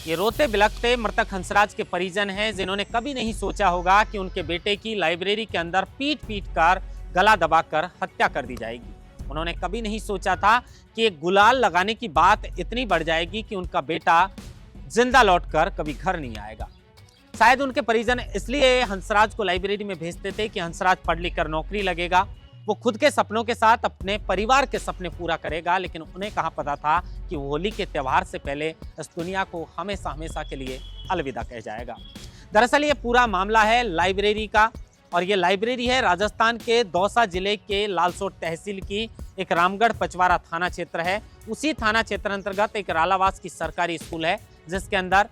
ये रोते बिलखते मृतक हंसराज के परिजन हैं, जिन्होंने कभी नहीं सोचा होगा कि उनके बेटे की लाइब्रेरी के अंदर पीट पीट कर गला दबाकर हत्या कर दी जाएगी। उन्होंने कभी नहीं सोचा था कि एक गुलाल लगाने की बात इतनी बढ़ जाएगी कि उनका बेटा जिंदा लौटकर कभी घर नहीं आएगा। शायद उनके परिजन इसलिए हंसराज को लाइब्रेरी में भेजते थे कि हंसराज पढ़ लिख कर नौकरी लगेगा, वो खुद के सपनों के साथ अपने परिवार के सपने पूरा करेगा। लेकिन उन्हें कहाँ पता था कि होली के त्यौहार से पहले इस दुनिया को हमेशा हमेशा के लिए अलविदा कह जाएगा। दरअसल ये पूरा मामला है लाइब्रेरी का, और ये लाइब्रेरी है राजस्थान के दौसा जिले के लालसोट तहसील की एक रामगढ़ पचवारा थाना क्षेत्र है। उसी थाना क्षेत्र अंतर्गत एक रालावास की सरकारी स्कूल है, जिसके अंदर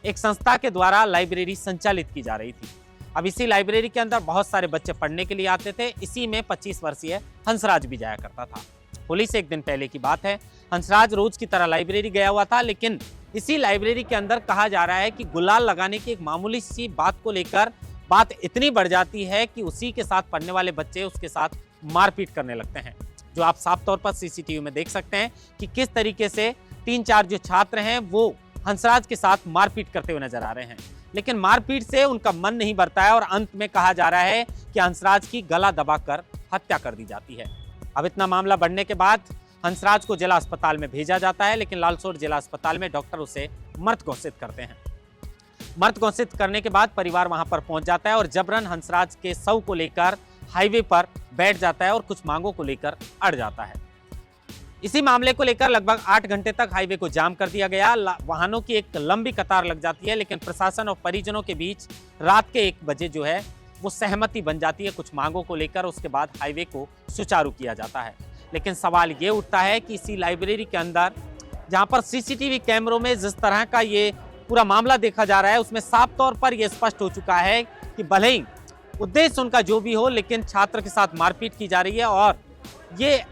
एक संस्था के द्वारा लाइब्रेरी संचालित की जा रही थी। अब इसी लाइब्रेरी के अंदर बहुत सारे बच्चे पढ़ने के लिए आते थे। इसी में 25 वर्षीय हंसराज भी जाया करता था। होली से एक दिन पहले की बात है, हंसराज रोज की तरह लाइब्रेरी गया हुआ था, लेकिन इसी लाइब्रेरी के अंदर कहा जा रहा है कि गुलाल लगाने की एक मामूली सी बात को लेकर बात इतनी बढ़ जाती है कि उसी के साथ पढ़ने वाले बच्चे उसके साथ मारपीट करने लगते हैं, जो आप साफ तौर पर सीसीटीवी में देख सकते हैं कि किस तरीके से 3-4 जो छात्र हैं वो हंसराज के साथ मारपीट करते हुए नजर आ रहे हैं। लेकिन मारपीट से उनका मन नहीं भरता है और अंत में कहा जा रहा है कि हंसराज की गला दबाकर हत्या कर दी जाती है। अब इतना मामला बढ़ने के बाद हंसराज को जिला अस्पताल में भेजा जाता है, लेकिन लालसोट जिला अस्पताल में डॉक्टर उसे मृत घोषित करते हैं। मृत घोषित करने के बाद परिवार वहां पर पहुंच जाता है और जबरन हंसराज के शव को लेकर हाईवे पर बैठ जाता है और कुछ मांगों को लेकर अड़ जाता है। इसी मामले को लेकर लगभग 8 घंटे तक हाईवे को जाम कर दिया गया। वाहनों की एक लंबी कतार लग जाती है, लेकिन प्रशासन और परिजनों के बीच रात के 1 बजे जो है वो सहमति बन जाती है कुछ मांगों को लेकर। उसके बाद हाईवे को सुचारू किया जाता है। लेकिन सवाल ये उठता है कि इसी लाइब्रेरी के अंदर जहां पर सीसीटीवी कैमरों में जिस तरह का ये पूरा मामला देखा जा रहा है, उसमें साफ तौर पर यह स्पष्ट हो चुका है कि भले ही उद्देश्य उनका जो भी हो, लेकिन छात्र के साथ मारपीट की जा रही है। और ये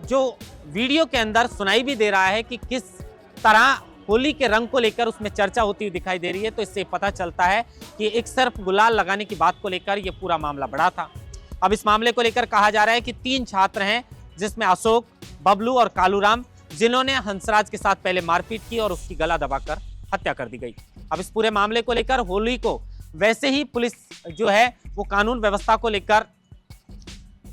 जो वीडियो के अंदर सुनाई भी दे रहा है कि किस तरह होली के रंग को लेकर उसमें चर्चा होती हुई दिखाई दे रही है, तो इससे पता चलता है कि एक सिर्फ गुलाल लगाने की बात को लेकर यह पूरा मामला बढ़ा था। अब इस मामले को लेकर कहा जा रहा है कि 3 छात्र हैं, जिसमें अशोक, बबलू और कालूराम, जिन्होंने हंसराज के साथ पहले मारपीट की और उसकी गला दबाकर हत्या कर दी गई। अब इस पूरे मामले को लेकर होली को वैसे ही पुलिस जो है वो कानून व्यवस्था को लेकर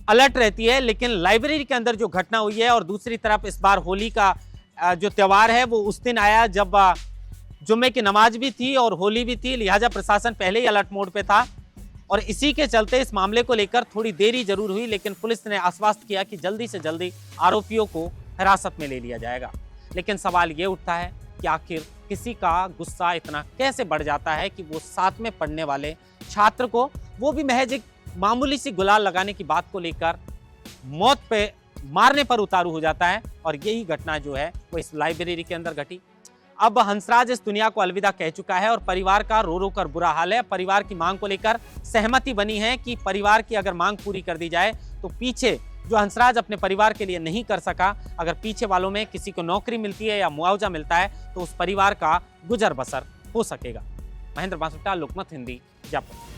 अलर्ट रहती है, लेकिन लाइब्रेरी के अंदर जो घटना हुई है और दूसरी तरफ इस बार होली का जो त्यौहार है वो उस दिन आया जब जुम्मे की नमाज भी थी और होली भी थी, लिहाजा प्रशासन पहले ही अलर्ट मोड पे था। और इसी के चलते इस मामले को लेकर थोड़ी देरी जरूर हुई, लेकिन पुलिस ने आश्वस्त किया कि जल्दी से जल्दी आरोपियों को हिरासत में ले लिया जाएगा। लेकिन सवाल ये उठता है कि आखिर किसी का गुस्सा इतना कैसे बढ़ जाता है कि वो साथ में पढ़ने वाले छात्र को, वो भी महज एक मामूली सी गुलाल लगाने की बात को लेकर मौत पे मारने पर उतारू हो जाता है। और यही घटना जो है वो इस लाइब्रेरी के अंदर घटी। अब हंसराज इस दुनिया को अलविदा कह चुका है और परिवार का रो रो कर बुरा हाल है। परिवार की मांग को लेकर सहमति बनी है कि परिवार की अगर मांग पूरी कर दी जाए तो पीछे जो हंसराज अपने परिवार के लिए नहीं कर सका, अगर पीछे वालों में किसी को नौकरी मिलती है या मुआवजा मिलता है तो उस परिवार का गुजर बसर हो सकेगा। महेंद्र बांसुटा, लोकमत हिंदी, जयपुर।